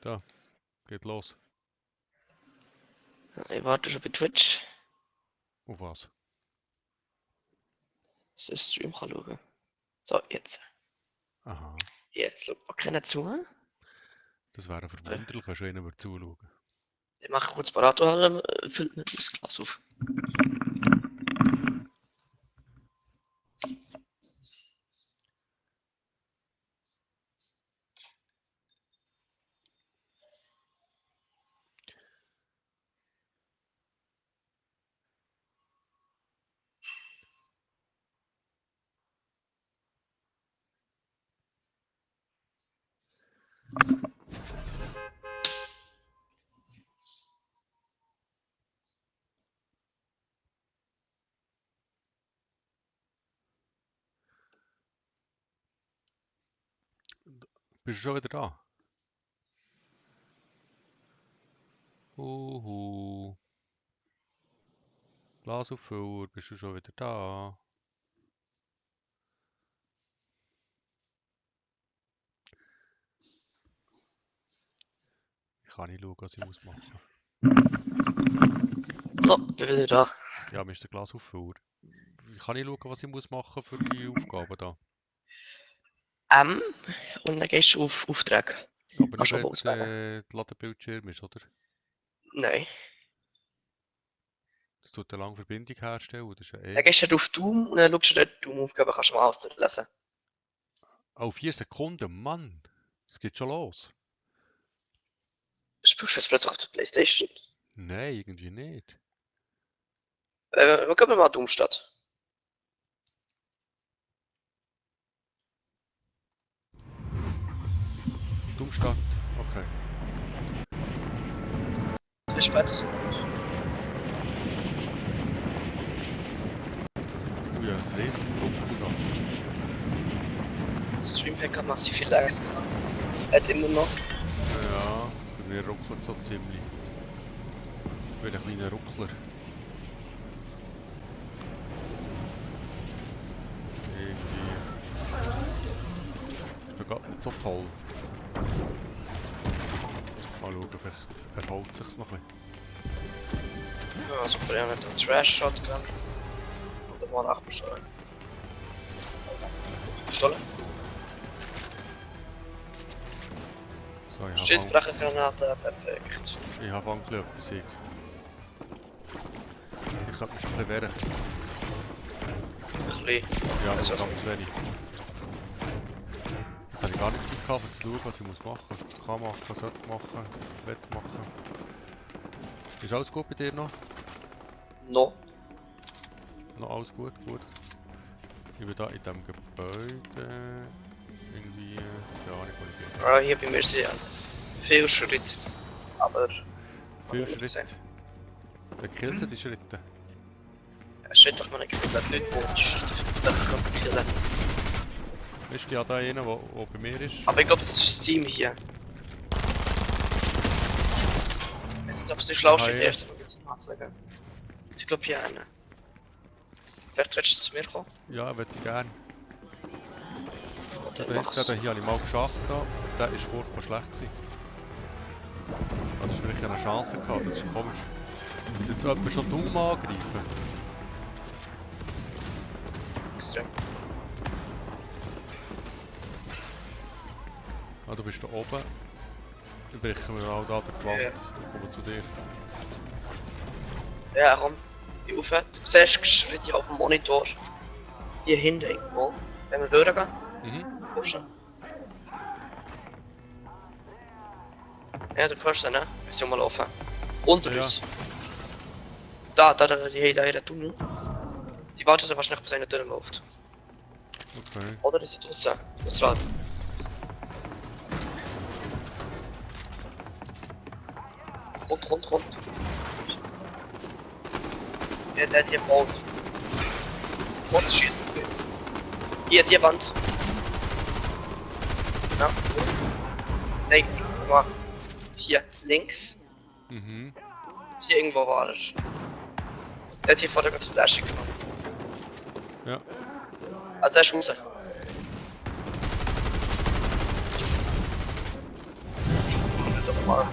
Da, geht los. Ich warte schon bei Twitch, Auf was? dass der Stream kann schauen. So, jetzt. Aha. Jetzt schaut man keinen zu. Das wäre verwunderlich, wenn schon einer würde zuschauen. Ich mache kurz parat und füllt mir das Glas auf. Bist du schon wieder da? Huhu. Glas auf Füller, bist du schon wieder da? Ich kann nicht schauen, was ich muss machen. So, bin wieder da. Ja, Mr. Glas auf Füller. Ich kann nicht schauen, was ich muss machen für die Aufgabe da. Und dann gehst du auf Auftrag. Aber Kannst nur du wenn auswählen? der Ladebildschirm ist, oder? Nein. Das tut eine lange Verbindung herstellen, das ist ja Dann gehst du halt auf Doom und dann schaust du dort die Doom-Aufgabe, kannst du mal alles durchlesen. Oh, 4 Sekunden, Mann! Es geht schon los. Spielst du jetzt plötzlich auf der Playstation? Nein, irgendwie nicht. Wir gehen mal Doom statt. Dummstadt, okay. Bis später so. Oh ja, das Riesengruppe da. Streamhack hat massiv viel Lags gesagt. Hat immer noch. Ja, der ruckelt so ziemlich. Ich bin ein kleiner Ruckler. Irgendwie. Ist mir gerade nicht so toll. Mal schauen, vielleicht erholt sich's noch ein bisschen. Ja, super, ja, mit dem Trash-Shotgun. Oder mal nachbestellt. Pistolle? So, ich habe Schildbrechergranate, perfekt. Angel etwas. Ich könnte mich ein bisschen wehren. Ein bisschen. Ja, Das nur war's ganz wenig. Jetzt habe ich gar nicht Zeit gehabt, um zu schauen, was ich muss machen muss. Kann machen, sollte machen, will machen. Ist alles gut bei dir noch? No. Noch alles gut, gut. Ich bin da in diesem Gebäude. Irgendwie. Ja, nicht wo ich bin. Ja, hier bei mir sind viel Schritt. Aber. Viel ich Schritt. gesehen. Der killt die Schritte. Ja, Schritt doch mal nicht komplett nicht, wo die Schritte Sachen killen. Ist ja da einer, der bei mir ist? Aber ich glaube, es ist das Team hier. Ich weiß nicht, ob es die schlauste Idee ist, aber jetzt mal sagen. Ich glaube, hier einer. Vielleicht willst du zu mir kommen? Ja, würde ich gerne. Oder Den mach's. hier habe ich mal geschafft. Da. Der war furchtbar schlecht. Also, ich wirklich eine Chance gehabt, das ist komisch. Und jetzt jemand schon dumm angreifen. Extrem. Ah, du bist da oben. Dann brechen wir auch da der Wand. Ja. Ich komme zu dir. Ja, komm. Ich auf. Du siehst Schritte auf dem Monitor. Hier hinten irgendwo. Wenn wir durchgehen. Mhm. Pushen. Ja, du hörst den, ne? Wir sind mal laufen. Unter Ja. uns. Die haben da ihren Tunnel. Die warten dann wahrscheinlich, bis einer durchläuft. Okay. Oder die sind draussen. Das Rad. Kommt. Ja, der hat hier gebaut. Und schießen. Hier, die Wand. Ja. Nein, guck mal. Hier, links. Mhm. Hier irgendwo war es. Der hat hier vor der ganzen Flasche genommen. Ja. Also er ist raus. mal.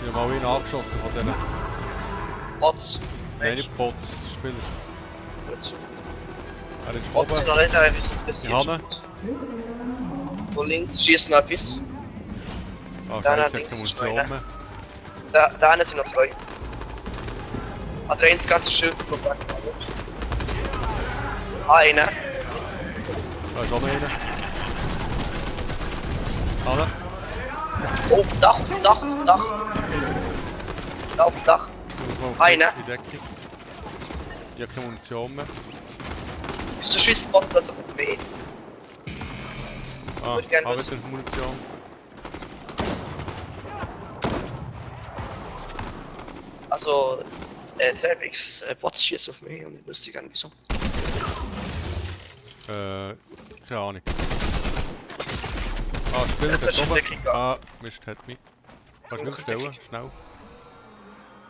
Ich habe mal einen angeschossen von diesen. Bots. Nein, nicht Bots, Spieler. Gut. Er ist Bots sind oben. noch nicht interessiert. Ich habe Von links schießt noch etwas. Ah, Da scheiße, links ich ist habe Munition mehr. Da hinten sind noch zwei. Hat er das ganze Schild weg. Einer. Da ist auch noch einer. Alle. Oh, Dach, auf dem Dach, auf dem Dach. Da auf dem Dach. Ich muss mal auf Einer. die Decke. Ich habe keine Munition mehr. Ist der Schießbotplatz auf dem Weg? Ah, würde gerne habe wissen. wieder Munition. Also, Zervix, Bots schießt auf mich und ich wüsste gar nicht wieso. Keine Ahnung. Ah, Spieler Jetzt hat ist schon oben. wirklich Ah, Mist, hat mich. Kannst du mich stellen? Schnell.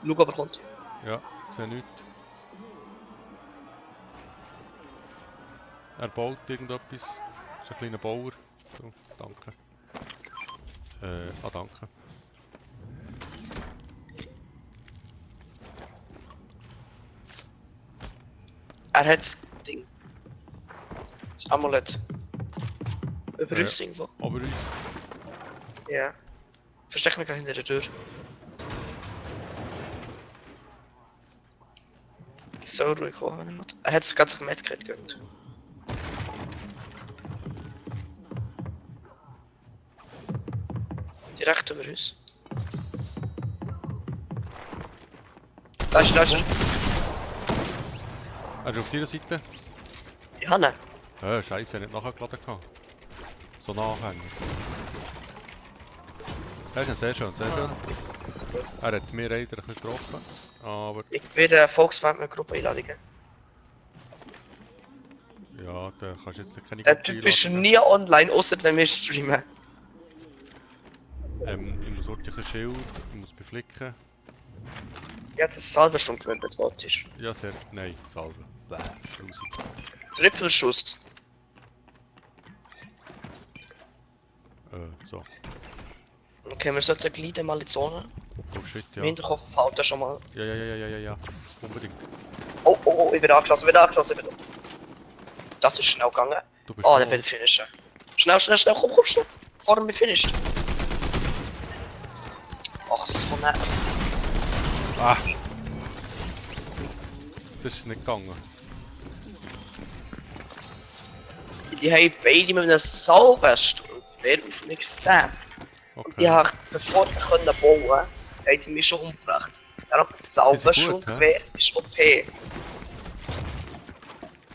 Schau, ob er kommt. Ja, sehe nichts. Er baut irgendetwas. Ist ein kleiner Bauer. So, danke. Danke. Er hat das Ding. Das Amulett. Über uns irgendwo. Aber uns. Ja. Versteck mich hinter der Tür. So ruhig kommen, wenn er macht. Er hat das ganze Medkit gegönnt. Direkt über uns. Da ist er. Er ist auf deiner Seite. Ja, ne. Scheiße, er hat nicht nachgeladen gehabt. So Nachhänger. Das ist sehr schön, sehr schön. Er hat mir leider ein bisschen getroffen. Aber Ich werde Volkswagen mit Gruppeneinladungen. ja, da kannst du jetzt keine Der Typ ist nie online, außer wenn wir streamen. Ich muss ordentlich ein Schild, ich muss beflicken. Ja, das ist halbe Stunde gewöhnt, wenn du ist. Ja, sehr. Nein, Salve. Bäh, grusig. Trippelschuss. So. Okay, wir sollten gleich mal in die Zone. Oh shit, Im ja. Hinterkopf fällt er schon mal. Ja. Unbedingt. Oh, ich werde angeschossen, Das ist schnell gegangen. Du bist Oh, da. der will finishen. Schnell, komm, schnell. Vor mir finished. Ach, so ne. Ah! Das ist nicht gegangen. Die haben beide mit einem Salvengewehr auf mich gespammt. Okay. Ja, bevor ich bauen konnte, haben die mich schon umgebracht. Darum Salvengewehr ist OP.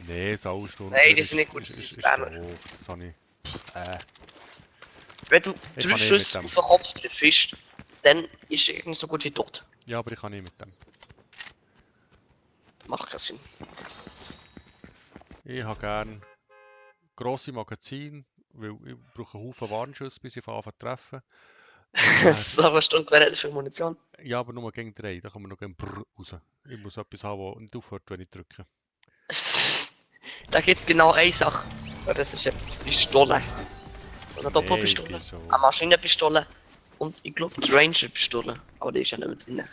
Nee, Saustunde. Nein, die sind nicht gut, das ist Spammer. doof, das habe ich. Wenn du Ich 3 kann Schüsse nicht auf mit den Kopf triffst, dann ist er irgendwie so gut wie tot. Ja, aber ich kann nicht mit dem. Das macht keinen Sinn. Ich habe gern grosse Magazine, weil ich brauche einen Haufen Warnschüsse, bis ich anfange zu treffen. Salvengewehr hat für Munition. Ja, aber nur gegen 3, da kann man noch gegen Brrr raus. Ich muss etwas haben, das nicht aufhört, wenn ich drücke. Da gibt es genau eine Sache. Das ist eine Pistole. Eine Doppelpistole. Nee, so. Eine Maschinenpistole. Und ich glaube die Ranger-Pistole. Aber die ist ja nicht mehr drin.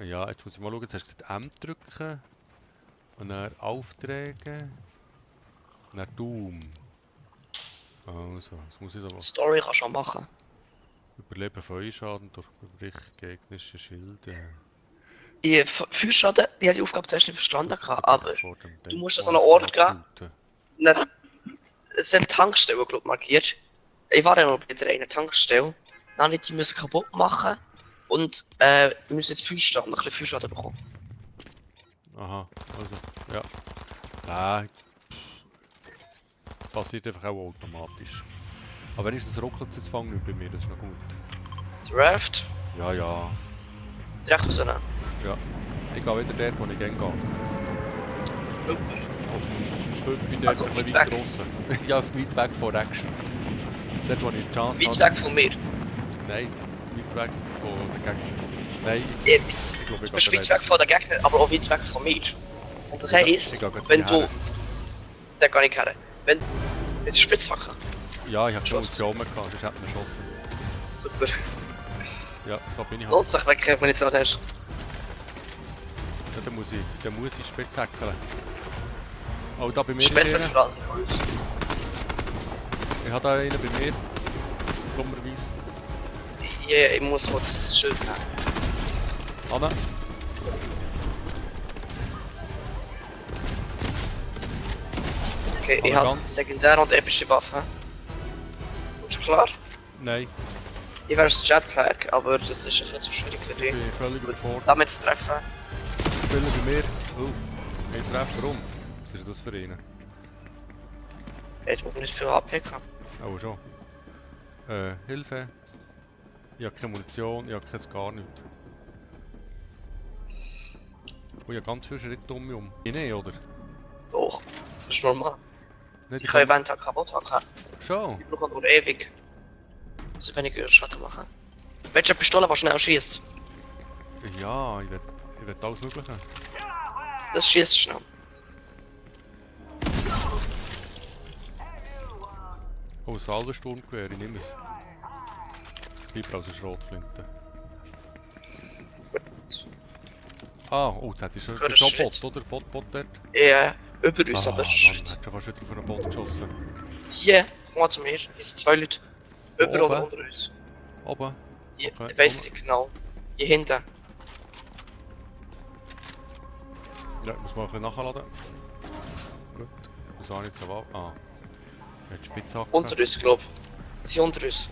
Ja, jetzt muss ich mal schauen, jetzt hast du gesagt M drücken. Und dann Aufträge. Und dann Doom. Also, das muss ich aber Story kannst du auch machen. überleben Feuerschaden durch Brich gegnerische Schilde. Feuerschaden, die hat die Aufgabe zuerst nicht verstanden, aber Vor dem du musst an so Denkmal einen Ort gehen. Guten. Dann, es sind Tankstellen, glaube ich, markiert. Ich war ja noch bei der einen Tankstelle. Dann habe ich die müssen kaputt machen. Und wir müssen jetzt Feuerschaden, noch ein bisschen Feuerschaden bekommen. Aha, also, ja. Nein. Passiert einfach auch automatisch. Aber wenn ich das ruckelt jetzt fangen nicht bei mir, das ist noch gut. Draft, Ja. direkt rausnehmen. Ja. Ich gehe wieder dort, wo ich gerne gehe. Ich bin dort Also ein bisschen weit weit draussen. Ja, weit weg von Action. Dort, wo ich die Chance Weit habe. weg von mir. Nein, weit weg von der Gegner. Nein, Ich ich glaube, ich Du bist gehe weit weg von der Gegner, aber auch weit weg von mir. Und das heisst, ich gehe wenn hierher. du... Da kann ich her. Wenn... Mit der Spitzhacke. Ja, ich habe keine Schuss. Munition mehr gehabt, sonst hätte man geschossen. Super. Ja, so bin ich halt. Lohnt sich weg, wenn ich so hast. Ja, dann muss ich spitzackeln. Oh, da bei mir Ist besser einer. für alle von uns. Ich habe da einen bei mir. Dummerweise. Ja, ich muss mal das Schild nehmen. Anna. Okay, Aber ich habe ganz- legendäre und epische Waffen. Ist klar? Nein, Ich wäre das Jetpack, aber das ist ein bisschen zu schwierig für ich dich. bin völlig überfordert. Damit zu treffen. Spieler bei mir. Oh, ich treffe warum? Was ist das für einen? Jetzt muss man nicht viel HP haben. Oh, schon. Hilfe. Ich habe keine Munition, ich habe kein gar nichts. Oh, ich habe ganz viele Schritte um mich um. Ich nicht, oder? Doch, das ist normal. Nicht, Ich kann Event kaputt hacken. Schon? Ich brauche nur ewig. Also weniger Schatten machen. Welche Pistole, die schnell schießt? Ja, ich will alles Mögliche. Das schießt schnell. Oh, ein Salvensturmgewehr, ich nehme es. Lieber als eine Schrotflinte. Ah, oh, jetzt hätte ich schon... Für Das ist einen auch Schritt. Bot, oder? Bot dort. Ja, über uns, Ah, aber Mann, das ist... hat schon fast wieder auf einen Bot geschossen. Hier, komm mal zu mir. Hier sind zwei Leute. Über Oben? oder unter uns. Oben. Hier, Okay, ich weiss nicht genau. Hier hinten. Ja, ich muss mal ein bisschen nachladen. Gut. Ich muss auch nicht so weit. Ah. Jetzt Spitzhacke. Unter uns, glaub ich. Sie unter uns.